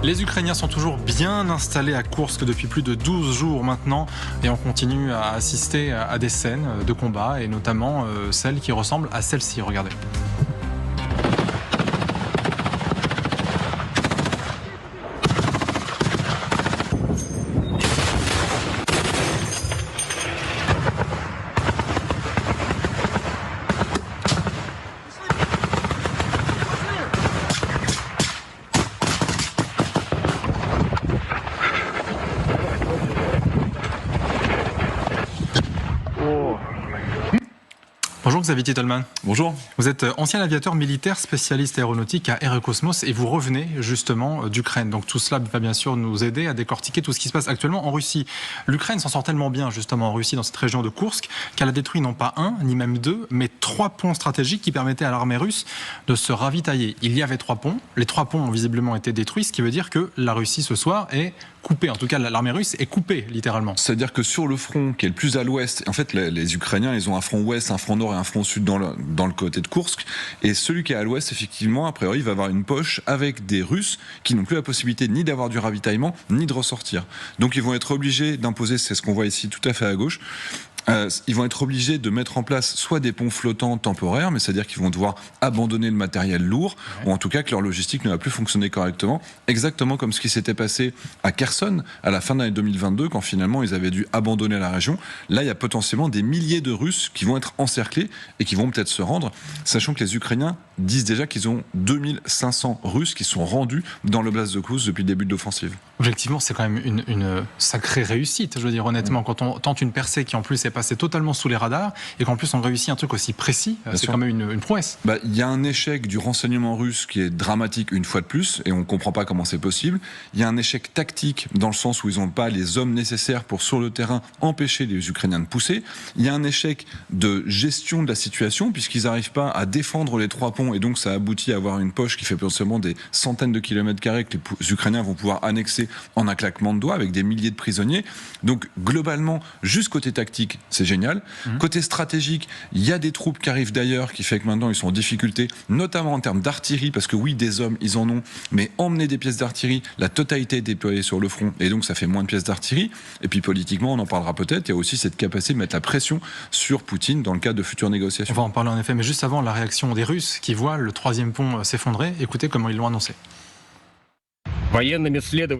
Les Ukrainiens sont toujours bien installés à Koursk depuis plus de 12 jours maintenant et on continue à assister à des scènes de combat et notamment celles qui ressemblent à celle-ci, regardez. Bonjour Xavier Titelman. Bonjour. Vous êtes ancien aviateur militaire spécialiste aéronautique à Aerocosmos et vous revenez justement d'Ukraine. Donc tout cela va bien sûr nous aider à décortiquer tout ce qui se passe actuellement en Russie. L'Ukraine s'en sort tellement bien justement en Russie, dans cette région de Koursk, qu'elle a détruit non pas un, ni même deux, mais 3 ponts stratégiques qui permettaient à l'armée russe de se ravitailler. Il y avait 3 ponts, les 3 ponts ont visiblement été détruits, ce qui veut dire que la Russie ce soir est coupée. En tout cas, l'armée russe est coupée littéralement. C'est-à-dire que sur le front qui est le plus à l'ouest, en fait les Ukrainiens ils ont un front ouest, un front nord et un front sud dans le côté de Koursk, et celui qui est à l'ouest effectivement a priori va avoir une poche avec des Russes qui n'ont plus la possibilité ni d'avoir du ravitaillement ni de ressortir. Donc ils vont être obligés d'imposer, c'est ce qu'on voit ici tout à fait à gauche, ils vont être obligés de mettre en place soit des ponts flottants temporaires, mais c'est-à-dire qu'ils vont devoir abandonner le matériel lourd, ou en tout cas que leur logistique ne va plus fonctionner correctement, exactement comme ce qui s'était passé à Kherson à la fin de l'année 2022, quand finalement ils avaient dû abandonner la région. Là, il y a potentiellement des milliers de Russes qui vont être encerclés et qui vont peut-être se rendre, sachant que les Ukrainiens disent déjà qu'ils ont 2500 Russes qui sont rendus dans l'oblast de Koursk depuis le début de l'offensive. Objectivement, c'est quand même une sacrée réussite, je veux dire honnêtement, quand on tente une percée qui en plus est passée totalement sous les radars et qu'en plus on réussit un truc aussi précis, c'est quand même une prouesse. Il y a un échec du renseignement russe qui est dramatique une fois de plus et on ne comprend pas comment c'est possible. Il y a un échec tactique dans le sens où ils n'ont pas les hommes nécessaires pour sur le terrain empêcher les Ukrainiens de pousser. Il y a un échec de gestion de la situation puisqu'ils n'arrivent pas à défendre les 3 ponts et donc ça aboutit à avoir une poche qui fait potentiellement des centaines de kilomètres carrés que les Ukrainiens vont pouvoir annexer en un claquement de doigts avec des milliers de prisonniers. Donc globalement, juste côté tactique, c'est génial. Côté stratégique, il y a des troupes qui arrivent d'ailleurs qui fait que maintenant ils sont en difficulté, notamment en termes d'artillerie, parce que oui, des hommes, ils en ont, mais emmener des pièces d'artillerie, la totalité est déployée sur le front et donc ça fait moins de pièces d'artillerie. Et puis politiquement, on en parlera peut-être, il y a aussi cette capacité de mettre la pression sur Poutine dans le cadre de futures négociations. On va en parler en effet, mais juste avant, la réaction des Russes qui voient le 3e pont s'effondrer, écoutez comment ils l'ont annoncé.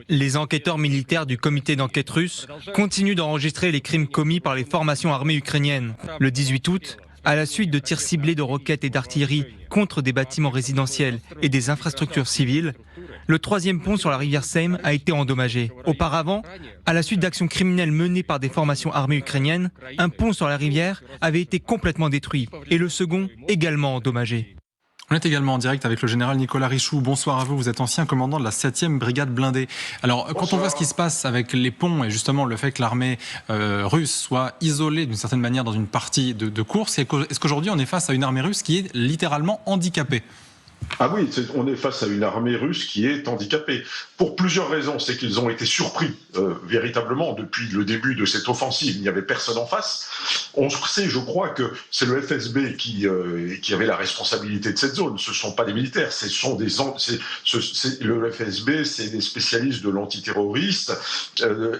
Les enquêteurs militaires du comité d'enquête russe continuent d'enregistrer les crimes commis par les formations armées ukrainiennes. Le 18 août, à la suite de tirs ciblés de roquettes et d'artillerie contre des bâtiments résidentiels et des infrastructures civiles, le 3e pont sur la rivière Seym a été endommagé. Auparavant, à la suite d'actions criminelles menées par des formations armées ukrainiennes, un pont sur la rivière avait été complètement détruit et le second également endommagé. On est également en direct avec le général Nicolas Richoux. Bonsoir à vous, vous êtes ancien commandant de la 7e brigade blindée. Alors, quand on voit ce qui se passe avec les ponts et justement le fait que l'armée russe soit isolée d'une certaine manière dans une partie de course, est-ce qu'aujourd'hui on est face à une armée russe qui est littéralement handicapée ? Ah oui, on est face à une armée russe qui est handicapée. Pour plusieurs raisons. C'est qu'ils ont été surpris, véritablement, depuis le début de cette offensive. Il n'y avait personne en face. On sait, je crois, que c'est le FSB qui avait la responsabilité de cette zone. Ce ne sont pas des militaires. Le FSB, c'est des spécialistes de l'antiterroriste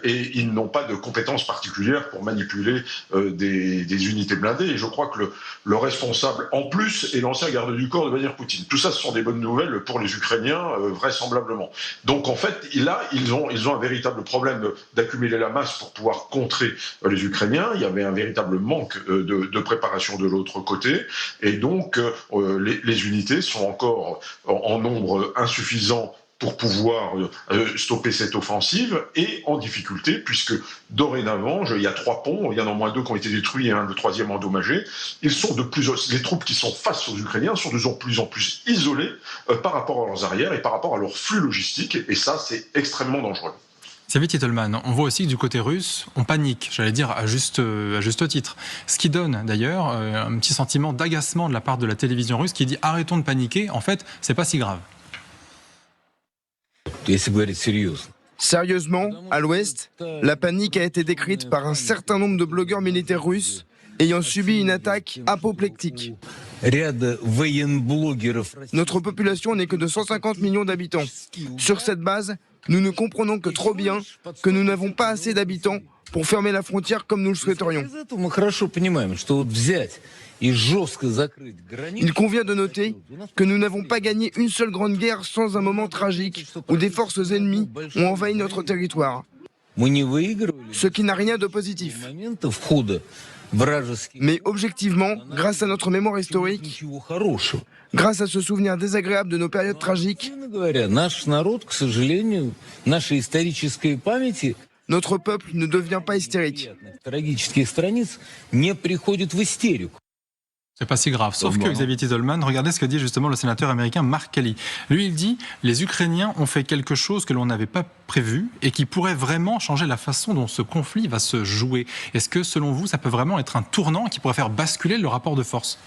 et ils n'ont pas de compétences particulières pour manipuler des unités blindées. Et je crois que le responsable, en plus, est l'ancien garde du corps de Vladimir Poutine. Tout ça, ce sont des bonnes nouvelles pour les Ukrainiens, vraisemblablement. Donc, en fait, là, ils ont un véritable problème d'accumuler la masse pour pouvoir contrer les Ukrainiens. Il y avait un véritable manque de préparation de l'autre côté. Et donc, les unités sont encore en nombre insuffisant pour pouvoir stopper cette offensive et en difficulté, puisque dorénavant, il y a 3 ponts, il y en a au moins 2 qui ont été détruits et le 3e endommagé. Les troupes qui sont face aux Ukrainiens sont de plus en plus isolées par rapport à leurs arrières et par rapport à leur flux logistique, et ça, c'est extrêmement dangereux. Xavier Titelman, on voit aussi que du côté russe, on panique, j'allais dire à juste titre. Ce qui donne d'ailleurs un petit sentiment d'agacement de la part de la télévision russe qui dit « arrêtons de paniquer, en fait, c'est pas si grave ». Sérieusement, à l'ouest, la panique a été décrite par un certain nombre de blogueurs militaires russes ayant subi une attaque apoplectique. Notre population n'est que de 150 millions d'habitants. Sur cette base, Nous ne comprenons que trop bien que nous n'avons pas assez d'habitants pour fermer la frontière comme nous le souhaiterions. Il convient de noter que nous n'avons pas gagné une seule grande guerre sans un moment tragique où des forces ennemies ont envahi notre territoire, ce qui n'a rien de positif. Mais objectivement, grâce à notre mémoire historique, grâce à ce souvenir désagréable de nos périodes tragiques, notre peuple ne devient pas hystérique. C'est pas si grave. Sauf que Xavier Titelman, regardez ce que dit justement le sénateur américain Mark Kelly. Lui, il dit « Les Ukrainiens ont fait quelque chose que l'on n'avait pas prévu et qui pourrait vraiment changer la façon dont ce conflit va se jouer. » Est-ce que, selon vous, ça peut vraiment être un tournant qui pourrait faire basculer le rapport de force ?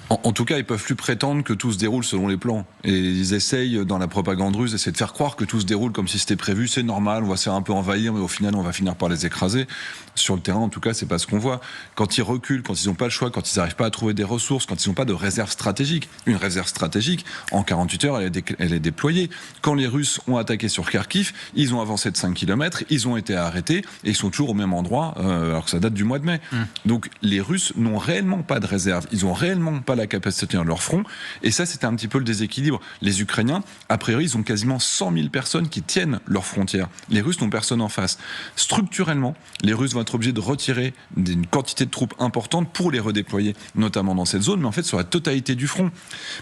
En tout cas, ils peuvent plus prétendre que tout se déroule selon les plans. Et ils essayent, dans la propagande russe, d'essayer de faire croire que tout se déroule comme si c'était prévu. C'est normal, on va se faire un peu envahir, mais au final, on va finir par les écraser. Sur le terrain, en tout cas, c'est pas ce qu'on voit. Quand ils reculent, quand ils n'ont pas le choix, quand ils n'arrivent pas à trouver des ressources, quand ils n'ont pas de réserve stratégique. Une réserve stratégique, en 48 heures, elle est déployée. Quand les Russes ont attaqué sur Kharkiv, ils ont avancé de 5 km, ils ont été arrêtés, et ils sont toujours au même endroit, alors que ça date du mois de mai. Donc, les Russes n'ont réellement pas de réserve. Ils n'ont réellement pas la capacité de tenir leur front. Et ça, c'était un petit peu le déséquilibre. Les Ukrainiens, a priori, ils ont quasiment 100 000 personnes qui tiennent leurs frontières. Les Russes n'ont personne en face. Structurellement, les Russes vont être obligés de retirer une quantité de troupes importante pour les redéployer, notamment dans cette zone, mais en fait sur la totalité du front.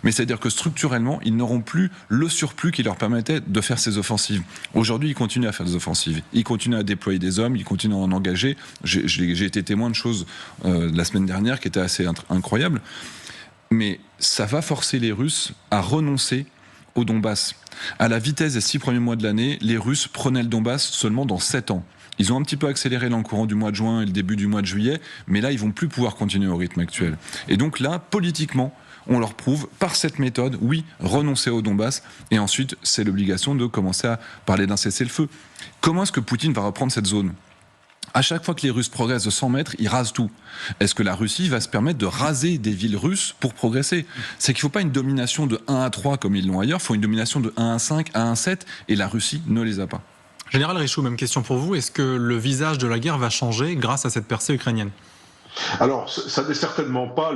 Mais c'est-à-dire que structurellement, ils n'auront plus le surplus qui leur permettait de faire ces offensives. Aujourd'hui, ils continuent à faire des offensives. Ils continuent à déployer des hommes, ils continuent à en engager. J'ai été témoin de choses la semaine dernière qui étaient assez incroyables. Mais ça va forcer les Russes à renoncer au Donbass. À la vitesse des 6 premiers mois de l'année, les Russes prenaient le Donbass seulement dans 7 ans. Ils ont un petit peu accéléré dans le courant du mois de juin et le début du mois de juillet, mais là, ils vont plus pouvoir continuer au rythme actuel. Et donc là, politiquement, on leur prouve, par cette méthode, oui, renoncer au Donbass, et ensuite, c'est l'obligation de commencer à parler d'un cessez-le-feu. Comment est-ce que Poutine va reprendre cette zone ? À chaque fois que les Russes progressent de 100 mètres, ils rasent tout. Est-ce que la Russie va se permettre de raser des villes russes pour progresser ? C'est qu'il ne faut pas une domination de 1 à 3 comme ils l'ont ailleurs, il faut une domination de 1 à 5, 1 à 7, et la Russie ne les a pas. Général Richoux, même question pour vous. Est-ce que le visage de la guerre va changer grâce à cette percée ukrainienne ? Alors, ça n'est certainement pas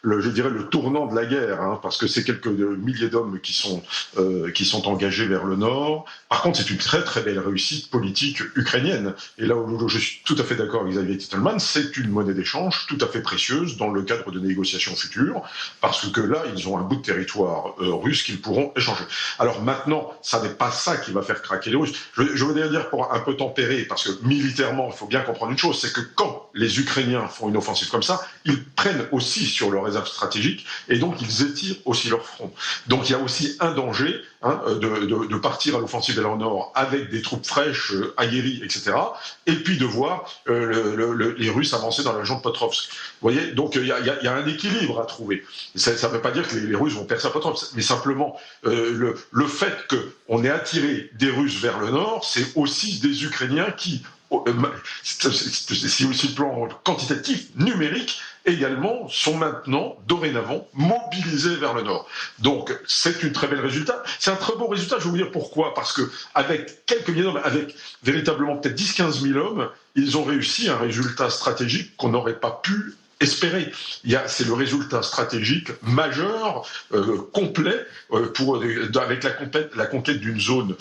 je dirais le tournant de la guerre, hein, parce que c'est quelques milliers d'hommes qui sont engagés vers le nord. Par contre, c'est une très très belle réussite politique ukrainienne. Et là où je suis tout à fait d'accord avec Xavier Titelman, c'est une monnaie d'échange tout à fait précieuse dans le cadre de négociations futures, parce que là, ils ont un bout de territoire russe qu'ils pourront échanger. Alors maintenant, ça n'est pas ça qui va faire craquer les Russes. Je voudrais dire, pour un peu tempérer, parce que militairement, il faut bien comprendre une chose, c'est que quand les Ukrainiens font une offensive comme ça, ils prennent aussi sur leurs réserves stratégiques et donc ils étirent aussi leur front. Donc il y a aussi un danger de partir à l'offensive vers le nord avec des troupes fraîches, aguerries, etc. Et puis de voir les Russes avancer dans la région de Potrovsk. Vous voyez, donc il y a un équilibre à trouver. Ça ne veut pas dire que les Russes vont percer à Potrovsk, mais simplement le fait qu'on ait attiré des Russes vers le nord, c'est aussi des Ukrainiens qui, c'est aussi le plan quantitatif, numérique, également sont maintenant, dorénavant, mobilisés vers le nord. Donc c'est un très bel résultat. C'est un très beau résultat, je vais vous dire pourquoi. Parce qu'avec quelques milliers d'hommes, avec véritablement peut-être 10-15 000 hommes, ils ont réussi un résultat stratégique qu'on n'aurait pas pu espérer. C'est le résultat stratégique majeur, complet, avec la conquête d'une zone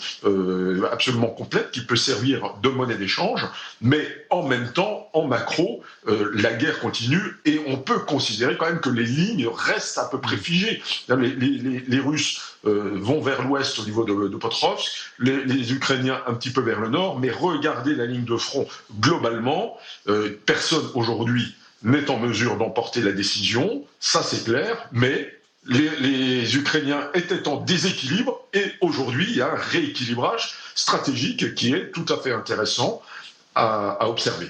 absolument complète qui peut servir de monnaie d'échange, mais en même temps, en macro, la guerre continue et on peut considérer quand même que les lignes restent à peu près figées. Les Russes vont vers l'ouest au niveau de Potrovsk, les Ukrainiens un petit peu vers le nord, mais regardez la ligne de front globalement, personne aujourd'hui n'est en mesure d'emporter la décision, ça c'est clair, mais les Ukrainiens étaient en déséquilibre et aujourd'hui il y a un rééquilibrage stratégique qui est tout à fait intéressant à observer.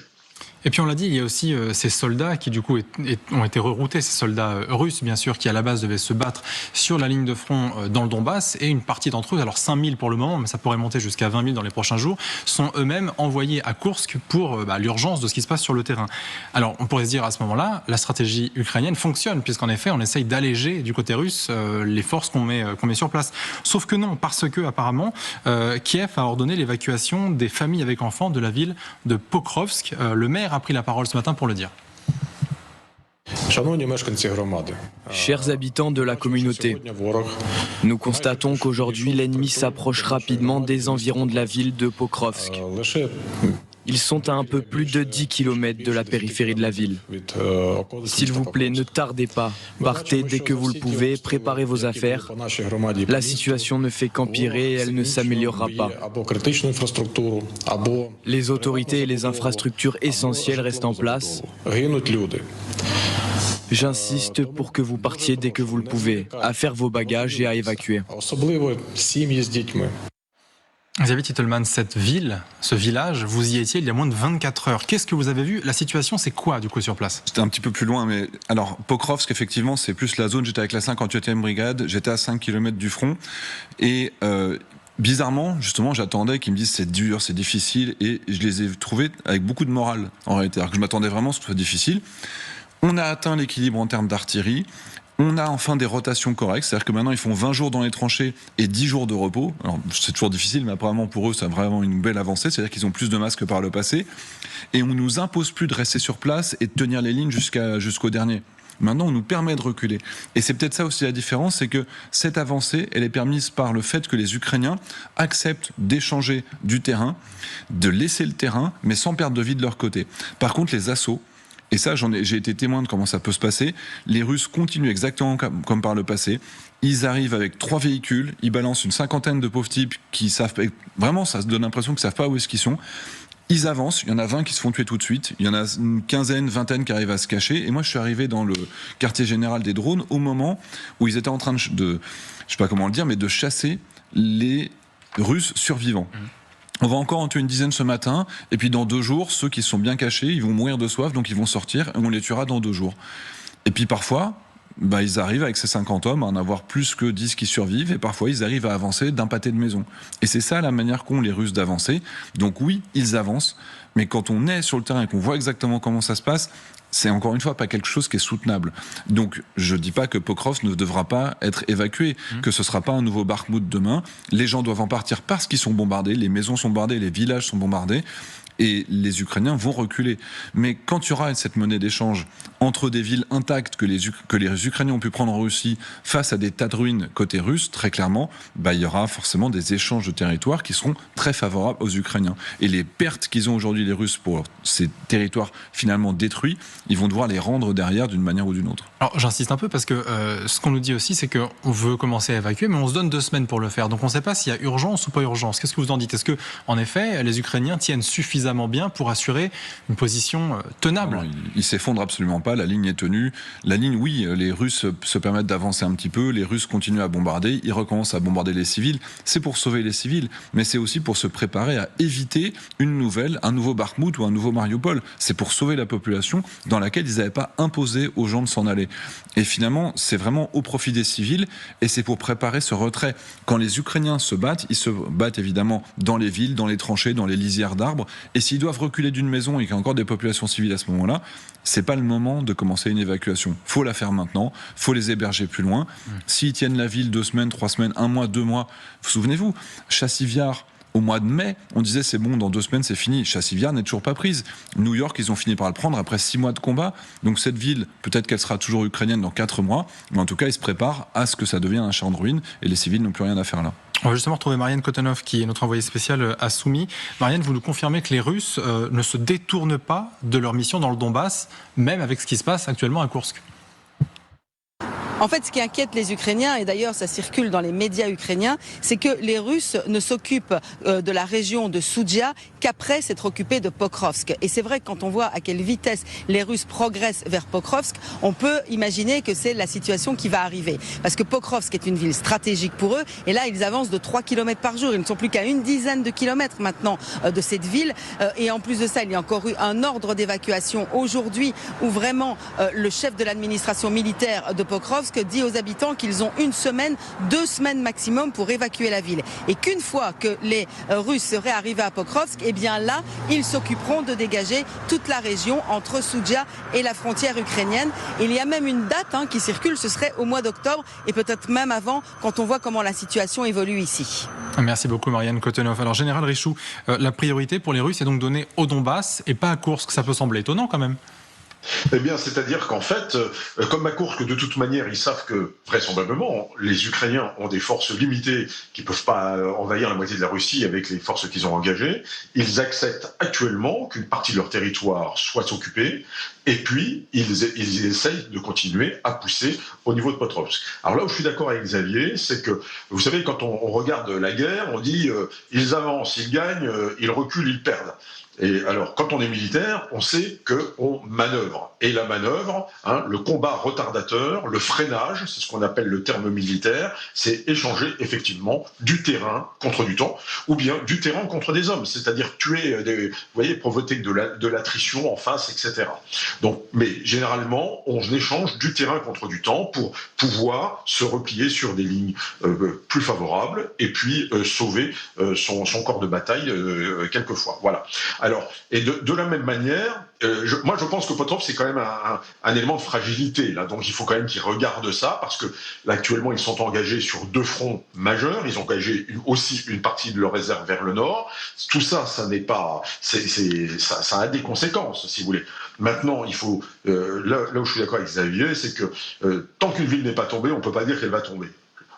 Et puis on l'a dit, il y a aussi ces soldats qui du coup ont été reroutés, ces soldats russes bien sûr, qui à la base devaient se battre sur la ligne de front dans le Donbass, et une partie d'entre eux, alors 5000 pour le moment, mais ça pourrait monter jusqu'à 20 000 dans les prochains jours, sont eux-mêmes envoyés à Koursk pour l'urgence de ce qui se passe sur le terrain. Alors on pourrait se dire à ce moment-là, la stratégie ukrainienne fonctionne, puisqu'en effet on essaye d'alléger du côté russe les forces qu'on met sur place. Sauf que non, parce que apparemment Kiev a ordonné l'évacuation des familles avec enfants de la ville de Pokrovsk. Le maire a pris la parole ce matin pour le dire. Chers habitants de la communauté, nous constatons qu'aujourd'hui l'ennemi s'approche rapidement des environs de la ville de Pokrovsk. Ils sont à un peu plus de 10 km de la périphérie de la ville. S'il vous plaît, ne tardez pas. Partez dès que vous le pouvez, préparez vos affaires. La situation ne fait qu'empirer et elle ne s'améliorera pas. Les autorités et les infrastructures essentielles restent en place. J'insiste pour que vous partiez dès que vous le pouvez, à faire vos bagages et à évacuer. Xavier Titelman, cette ville, ce village, vous y étiez il y a moins de 24 heures. Qu'est-ce que vous avez vu? La situation, c'est quoi du coup sur place? C'était un petit peu plus loin, mais alors Pokrovsk, effectivement, c'est plus la zone. J'étais avec la 58e brigade, j'étais à 5 km du front, et bizarrement, justement, j'attendais qu'ils me disent c'est dur, c'est difficile, et je les ai trouvés avec beaucoup de morale en réalité. Alors que je m'attendais vraiment à ce que ce soit difficile. On a atteint l'équilibre en termes d'artillerie. On a enfin des rotations correctes, c'est-à-dire que maintenant ils font 20 jours dans les tranchées et 10 jours de repos. Alors c'est toujours difficile, mais apparemment pour eux c'est vraiment une belle avancée, c'est-à-dire qu'ils ont plus de masse que par le passé. Et on nous impose plus de rester sur place et de tenir les lignes jusqu'au dernier. Maintenant, on nous permet de reculer. Et c'est peut-être ça aussi la différence, c'est que cette avancée, elle est permise par le fait que les Ukrainiens acceptent d'échanger du terrain, de laisser le terrain, mais sans perdre de vie de leur côté. Par contre, les assauts, et ça, j'ai été témoin de comment ça peut se passer. Les Russes continuent exactement comme par le passé. Ils arrivent avec 3 véhicules, ils balancent une 50aine de pauvres types qui savent vraiment, ça se donne l'impression qu'ils savent pas où est-ce qu'ils sont. Ils avancent, il y en a 20 qui se font tuer tout de suite, il y en a une quinzaine, vingtaine qui arrivent à se cacher. Et moi, je suis arrivé dans le quartier général des drones au moment où ils étaient en train de je sais pas comment le dire, mais de chasser les Russes survivants. On va encore en tuer une dizaine ce matin, et puis dans 2 jours, ceux qui se sont bien cachés, ils vont mourir de soif, donc ils vont sortir, et on les tuera dans 2 jours. Et puis parfois, ils arrivent avec ces 50 hommes à en avoir plus que 10 qui survivent, et parfois ils arrivent à avancer d'un pâté de maison. Et c'est ça la manière qu'ont les Russes d'avancer. Donc oui, ils avancent, mais quand on est sur le terrain et qu'on voit exactement comment ça se passe, c'est encore une fois pas quelque chose qui est soutenable. Donc je dis pas que Pokrovsk ne devra pas être évacué, que ce sera pas un nouveau Bakhmout demain. Les gens doivent en partir parce qu'ils sont bombardés, les maisons sont bombardées, les villages sont bombardés. Et les Ukrainiens vont reculer. Mais quand il y aura cette monnaie d'échange entre des villes intactes que les Ukrainiens ont pu prendre en Russie face à des tas de ruines côté russe, très clairement, il y aura forcément des échanges de territoires qui seront très favorables aux Ukrainiens. Et les pertes qu'ils ont aujourd'hui les Russes pour ces territoires finalement détruits, ils vont devoir les rendre derrière d'une manière ou d'une autre. Alors j'insiste un peu parce que ce qu'on nous dit aussi, c'est qu'on veut commencer à évacuer, mais on se donne 2 semaines pour le faire. Donc on ne sait pas s'il y a urgence ou pas urgence. Qu'est-ce que vous en dites? Est-ce que, en effet, les Ukrainiens tiennent suffisamment bien pour assurer une position tenable? Non, il s'effondre absolument pas, la ligne est tenue. La ligne, oui, les Russes se permettent d'avancer un petit peu, les Russes continuent à bombarder, ils recommencent à bombarder les civils. C'est pour sauver les civils, mais c'est aussi pour se préparer à éviter un nouveau Bakhmout ou un nouveau Mariupol. C'est pour sauver la population dans laquelle ils n'avaient pas imposé aux gens de s'en aller. Et finalement, c'est vraiment au profit des civils, et c'est pour préparer ce retrait. Quand les Ukrainiens se battent, ils se battent évidemment dans les villes, dans les tranchées, dans les lisières d'arbres. Et s'ils doivent reculer d'une maison et qu'il y a encore des populations civiles à ce moment-là, c'est pas le moment de commencer une évacuation. Faut la faire maintenant, faut les héberger plus loin. S'ils tiennent la ville 2 semaines, 3 semaines, 1 mois, 2 mois, souvenez-vous, Chassiviar, au mois de mai, on disait c'est bon, dans 2 semaines c'est fini. Chassiviar n'est toujours pas prise. New York, ils ont fini par le prendre après 6 mois de combat. Donc cette ville, peut-être qu'elle sera toujours ukrainienne dans 4 mois, mais en tout cas, ils se préparent à ce que ça devienne un champ de ruines et les civils n'ont plus rien à faire là. On va justement retrouver Marianne Kotonov, qui est notre envoyée spéciale à Soumy. Marianne, vous nous confirmez que les Russes ne se détournent pas de leur mission dans le Donbass, même avec ce qui se passe actuellement à Koursk? En fait, ce qui inquiète les Ukrainiens, et d'ailleurs ça circule dans les médias ukrainiens, c'est que les Russes ne s'occupent de la région de Soudzha qu'après s'être occupés de Pokrovsk. Et c'est vrai que quand on voit à quelle vitesse les Russes progressent vers Pokrovsk, on peut imaginer que c'est la situation qui va arriver. Parce que Pokrovsk est une ville stratégique pour eux, et là ils avancent de 3 km par jour. Ils ne sont plus qu'à une dizaine de kilomètres maintenant de cette ville. Et en plus de ça, il y a encore eu un ordre d'évacuation aujourd'hui où vraiment le chef de l'administration militaire de Pokrovsk dit aux habitants qu'ils ont 1 semaine, 2 semaines maximum pour évacuer la ville. Et qu'une fois que les Russes seraient arrivés à Pokrovsk, eh bien là, ils s'occuperont de dégager toute la région entre Soudzha et la frontière ukrainienne. Et il y a même une date qui circule, ce serait au mois d'octobre et peut-être même avant, quand on voit comment la situation évolue ici. Merci beaucoup Marianne Kotenov. Alors Général Richoux, la priorité pour les Russes est donc donnée au Donbass et pas à Koursk. Ça peut sembler étonnant quand même. Eh bien, c'est-à-dire qu'en fait, comme à Koursk, de toute manière, ils savent que, vraisemblablement, les Ukrainiens ont des forces limitées qui ne peuvent pas envahir la moitié de la Russie avec les forces qu'ils ont engagées. Ils acceptent actuellement qu'une partie de leur territoire soit occupée, et puis ils essayent de continuer à pousser au niveau de Pokrovsk. Alors là où je suis d'accord avec Xavier, c'est que, vous savez, quand on regarde la guerre, on dit ils avancent, ils gagnent, ils reculent, ils perdent. Et alors, quand on est militaire, on sait qu'on manœuvre. Et la manœuvre, le combat retardateur, le freinage, c'est ce qu'on appelle le terme militaire, c'est échanger effectivement du terrain contre du temps, ou bien du terrain contre des hommes, c'est-à-dire tuer, vous voyez, provoquer de l'attrition en face, etc. Donc, mais généralement, on échange du terrain contre du temps pour pouvoir se replier sur des lignes plus favorables et puis sauver son corps de bataille quelquefois. Voilà. Alors, et de la même manière, moi je pense que Pokrovsk c'est quand même un élément de fragilité là, donc il faut quand même qu'ils regardent ça parce que là actuellement ils sont engagés sur 2 fronts majeurs, ils ont engagé aussi une partie de leur réserve vers le nord. Tout ça, ça n'est pas, ça a des conséquences si vous voulez. Maintenant, il faut là où je suis d'accord avec Xavier, c'est que tant qu'une ville n'est pas tombée, on peut pas dire qu'elle va tomber.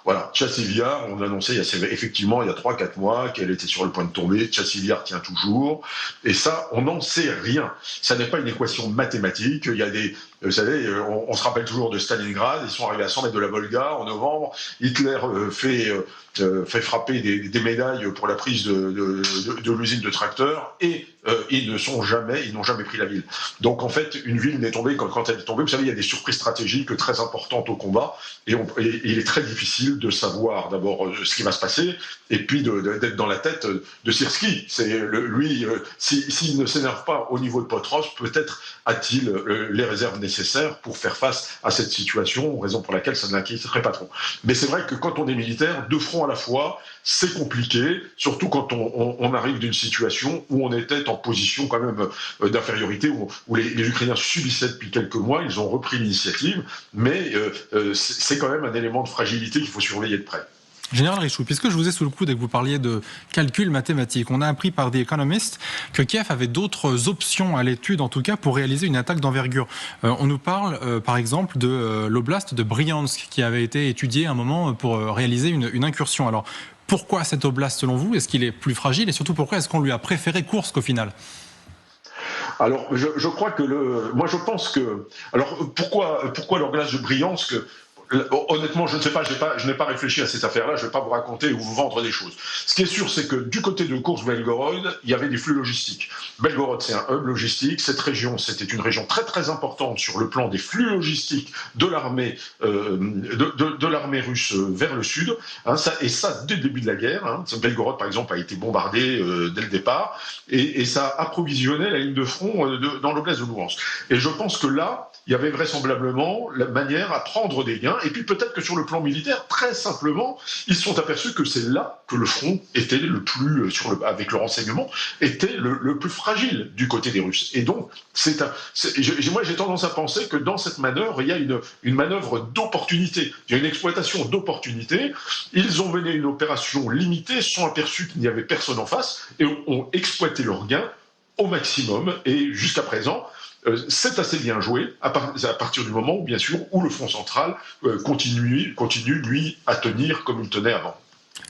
Voilà, Tchassivyar, on annonçait effectivement il y a 3-4 mois qu'elle était sur le point de tomber, Tchassivyar tient toujours, et ça, on n'en sait rien. Ça n'est pas une équation mathématique, il y a des... Vous savez, on se rappelle toujours de Stalingrad, ils sont arrivés à 100 mètres de la Volga en novembre, Hitler fait frapper des médailles pour la prise de l'usine de tracteurs, et ils n'ont jamais pris la ville. Donc en fait, une ville n'est tombée quand elle est tombée. Vous savez, il y a des surprises stratégiques très importantes au combat, et il est très difficile de savoir d'abord ce qui va se passer, et puis d'être dans la tête de Syrski. Lui, s'il ne s'énerve pas au niveau de Pokrovsk, peut-être a-t-il les réserves nécessaires pour faire face à cette situation, raison pour laquelle ça ne l'inquiéterait pas trop. Mais c'est vrai que quand on est militaire, 2 fronts à la fois, c'est compliqué, surtout quand on arrive d'une situation où on était en position quand même d'infériorité, où les Ukrainiens subissaient depuis quelques mois, ils ont repris l'initiative, mais c'est quand même un élément de fragilité qu'il faut surveiller de près. Général Richoux, puisque je vous ai sous le coude et que vous parliez de calcul mathématique, on a appris par The Economist que Kiev avait d'autres options à l'étude, en tout cas, pour réaliser une attaque d'envergure. On nous parle, par exemple, de l'oblast de Bryansk, qui avait été étudié à un moment pour réaliser une incursion. Alors, pourquoi cet oblast, selon vous? Est-ce qu'il est plus fragile? Et surtout, pourquoi est-ce qu'on lui a préféré Koursk, au final? Alors, je crois que moi, je pense que... Alors, pourquoi l'oblast de Bryansk? Honnêtement, je ne sais pas, je n'ai pas réfléchi à cette affaire-là, je ne vais pas vous raconter ou vous vendre des choses. Ce qui est sûr, c'est que du côté de Koursk-Belgorod, il y avait des flux logistiques. Belgorod, c'est un hub logistique. Cette région, c'était une région très très importante sur le plan des flux logistiques de l'armée de l'armée russe vers le sud. Et ça, dès le début de la guerre. Belgorod, par exemple, a été bombardé dès le départ, et ça approvisionnait la ligne de front dans l'oblast de Louhansk. Et je pense que là, il y avait vraisemblablement la manière à prendre des gains. Et puis peut-être que sur le plan militaire, très simplement, ils se sont aperçus que c'est là que le front était le plus, avec le renseignement, était le plus fragile du côté des Russes. Et donc, moi j'ai tendance à penser que dans cette manœuvre, il y a une manœuvre d'opportunité. Il y a une exploitation d'opportunité. Ils ont mené une opération limitée, sont aperçus qu'il n'y avait personne en face, et ont exploité leurs gains au maximum. Et jusqu'à présent, c'est assez bien joué à partir du moment où, bien sûr, où le Front central continue, lui, à tenir comme il tenait avant.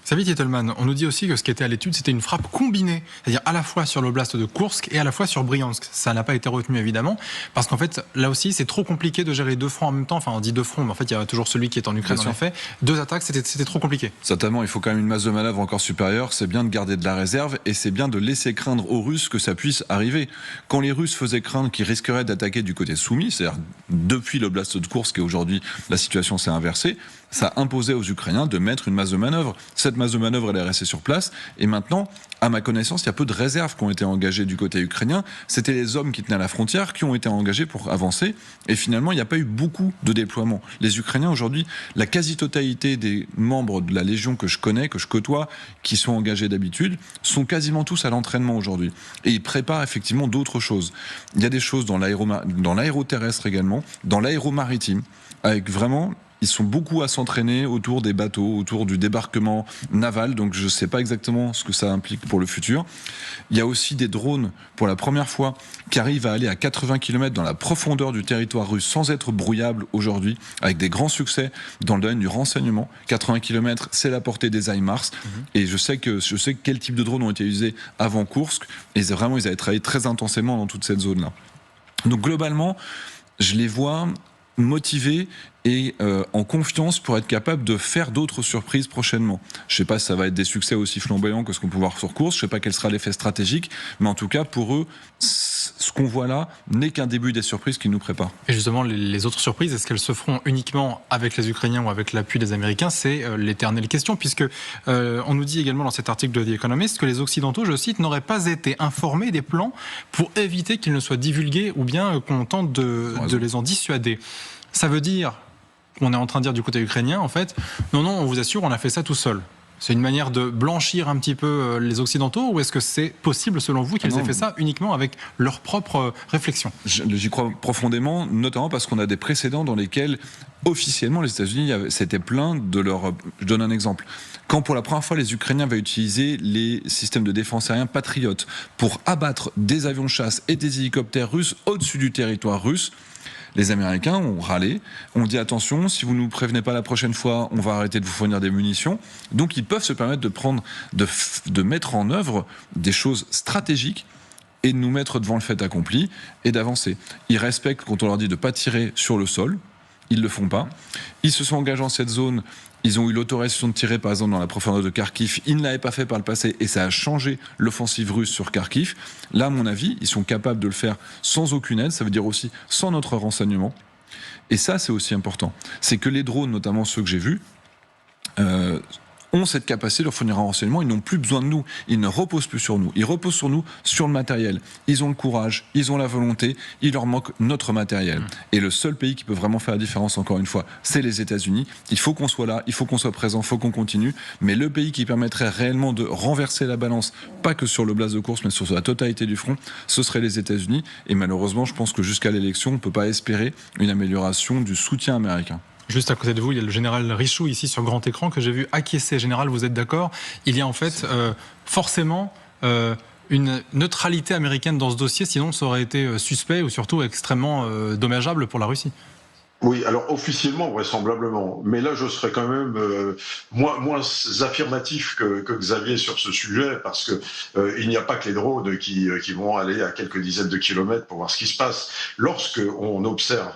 Xavier Tiettelmann, on nous dit aussi que ce qui était à l'étude, c'était une frappe combinée, c'est-à-dire à la fois sur l'oblast de Koursk et à la fois sur Bryansk. Ça n'a pas été retenu évidemment, parce qu'en fait, là aussi, c'est trop compliqué de gérer 2 fronts en même temps. Enfin, on dit 2 fronts, mais en fait, il y a toujours celui qui est en Ukraine, en effet. 2 attaques, c'était trop compliqué. Certainement, il faut quand même une masse de manœuvre encore supérieure. C'est bien de garder de la réserve et c'est bien de laisser craindre aux Russes que ça puisse arriver. Quand les Russes faisaient craindre qu'ils risqueraient d'attaquer du côté soumis, c'est-à-dire depuis l'oblast de Koursk et aujourd'hui, la situation s'est inversée, ça imposait aux Ukrainiens de mettre une masse de manœuvre. Cette masse de manœuvre, elle est restée sur place. Et maintenant, à ma connaissance, il y a peu de réserves qui ont été engagées du côté ukrainien. C'était les hommes qui tenaient la frontière qui ont été engagés pour avancer. Et finalement, il n'y a pas eu beaucoup de déploiements. Les Ukrainiens, aujourd'hui, la quasi-totalité des membres de la Légion que je connais, que je côtoie, qui sont engagés d'habitude, sont quasiment tous à l'entraînement aujourd'hui. Et ils préparent effectivement d'autres choses. Il y a des choses dans l'aéroterrestre également, dans l'aéromaritime, avec vraiment... Ils sont beaucoup à s'entraîner autour des bateaux, autour du débarquement naval, donc je ne sais pas exactement ce que ça implique pour le futur. Il y a aussi des drones, pour la première fois, qui arrivent à aller à 80 km dans la profondeur du territoire russe sans être brouillables aujourd'hui, avec des grands succès dans le domaine du renseignement. 80 km, c'est la portée des HIMARS, et je sais quel type de drones ont été usés avant Koursk, et vraiment, ils avaient travaillé très intensément dans toute cette zone-là. Donc globalement, je les vois motivés et en confiance pour être capable de faire d'autres surprises prochainement. Je ne sais pas si ça va être des succès aussi flamboyants que ce qu'on peut voir sur Koursk, je ne sais pas quel sera l'effet stratégique, mais en tout cas pour eux, ce qu'on voit là n'est qu'un début des surprises qu'ils nous préparent. Et justement, les autres surprises, est-ce qu'elles se feront uniquement avec les Ukrainiens ou avec l'appui des Américains? C'est l'éternelle question, puisque on nous dit également dans cet article de The Economist que les Occidentaux, je cite, n'auraient pas été informés des plans pour éviter qu'ils ne soient divulgués ou bien qu'on tente de les en dissuader. Ça veut dire, on est en train de dire du côté ukrainien, en fait, non, on vous assure, on a fait ça tout seul. C'est une manière de blanchir un petit peu les Occidentaux, ou est-ce que c'est possible, selon vous, qu'ils aient fait ça uniquement avec leur propre réflexion? J'y crois profondément, notamment parce qu'on a des précédents dans lesquels, officiellement, les États-Unis s'étaient plaints de leur... Je donne un exemple. Quand pour la première fois, les Ukrainiens avaient utilisé les systèmes de défense aérien Patriot pour abattre des avions de chasse et des hélicoptères russes au-dessus du territoire russe, les Américains ont râlé, ont dit attention, si vous ne nous prévenez pas la prochaine fois, on va arrêter de vous fournir des munitions. Donc ils peuvent se permettre de mettre en œuvre des choses stratégiques et de nous mettre devant le fait accompli et d'avancer. Ils respectent quand on leur dit de ne pas tirer sur le sol, ils ne le font pas. Ils se sont engagés dans cette zone. Ils ont eu l'autorisation de tirer, par exemple, dans la profondeur de Kharkiv. Ils ne l'avaient pas fait par le passé et ça a changé l'offensive russe sur Kharkiv. Là, à mon avis, ils sont capables de le faire sans aucune aide. Ça veut dire aussi sans notre renseignement. Et ça, c'est aussi important. C'est que les drones, notamment ceux que j'ai vus, ont cette capacité de leur fournir un renseignement. Ils n'ont plus besoin de nous. Ils ne reposent plus sur nous. Ils reposent sur nous, sur le matériel. Ils ont le courage, ils ont la volonté. Il leur manque notre matériel. Et le seul pays qui peut vraiment faire la différence, encore une fois, c'est les États-Unis. Il faut qu'on soit là, il faut qu'on soit présent, il faut qu'on continue. Mais le pays qui permettrait réellement de renverser la balance, pas que sur l'oblast de Koursk, mais sur la totalité du front, ce serait les États-Unis. Et malheureusement, je pense que jusqu'à l'élection, on ne peut pas espérer une amélioration du soutien américain. Juste à côté de vous, il y a le général Richoux ici sur grand écran que j'ai vu acquiescer. Général, vous êtes d'accord? Il y a en fait forcément une neutralité américaine dans ce dossier, sinon ça aurait été suspect ou surtout extrêmement dommageable pour la Russie. Oui, alors officiellement, vraisemblablement. Mais là, je serais quand même moins affirmatif que Xavier sur ce sujet, parce que il n'y a pas que les drones qui vont aller à quelques dizaines de kilomètres pour voir ce qui se passe. Lorsque on observe,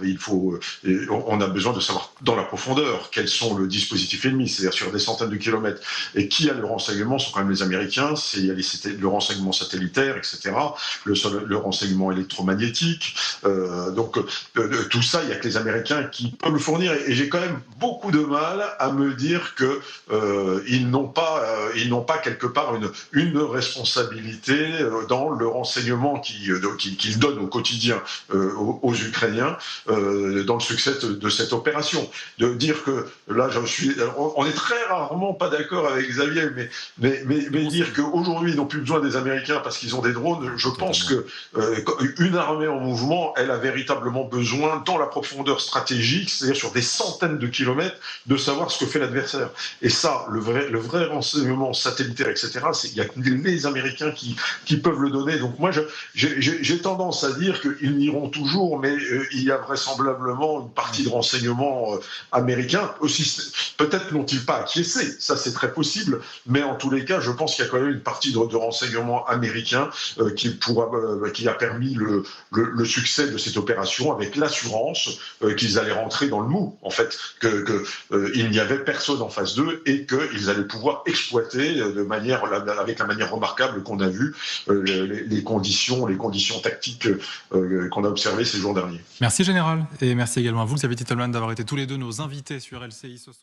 on a besoin de savoir dans la profondeur quels sont le dispositif ennemi, c'est-à-dire sur des centaines de kilomètres. Et qui a le renseignement sont quand même les Américains. Il y a le renseignement satellitaire, etc. Le renseignement électromagnétique. Donc tout ça, il y a que les Américains qui peuvent le fournir, et j'ai quand même beaucoup de mal à me dire que ils n'ont pas quelque part une responsabilité dans le renseignement qu'ils donnent au quotidien aux Ukrainiens dans le succès de cette opération. De dire que là, on est très rarement pas d'accord avec Xavier, mais dire qu'aujourd'hui ils n'ont plus besoin des Américains parce qu'ils ont des drones, je pense que une armée en mouvement, elle a véritablement besoin dans la profondeur stratégique stratégique, c'est-à-dire sur des centaines de kilomètres, de savoir ce que fait l'adversaire. Et ça, le vrai renseignement satellitaire, etc., il y a que les Américains qui peuvent le donner. Donc moi, j'ai tendance à dire qu'ils n'iront toujours, mais il y a vraisemblablement une partie de renseignement américain. Aussi, peut-être n'ont-ils pas acquiescé, ça c'est très possible, mais en tous les cas, je pense qu'il y a quand même une partie de renseignement américain qui a permis le succès de cette opération, avec l'assurance qu'ils allaient rentrer dans le mou, en fait, qu'il n'y avait personne en face d'eux et qu'ils allaient pouvoir exploiter avec la manière remarquable qu'on a vue les conditions tactiques qu'on a observées ces jours derniers. Merci Général, et merci également à vous, Xavier Titelman, d'avoir été tous les deux nos invités sur LCI ce soir.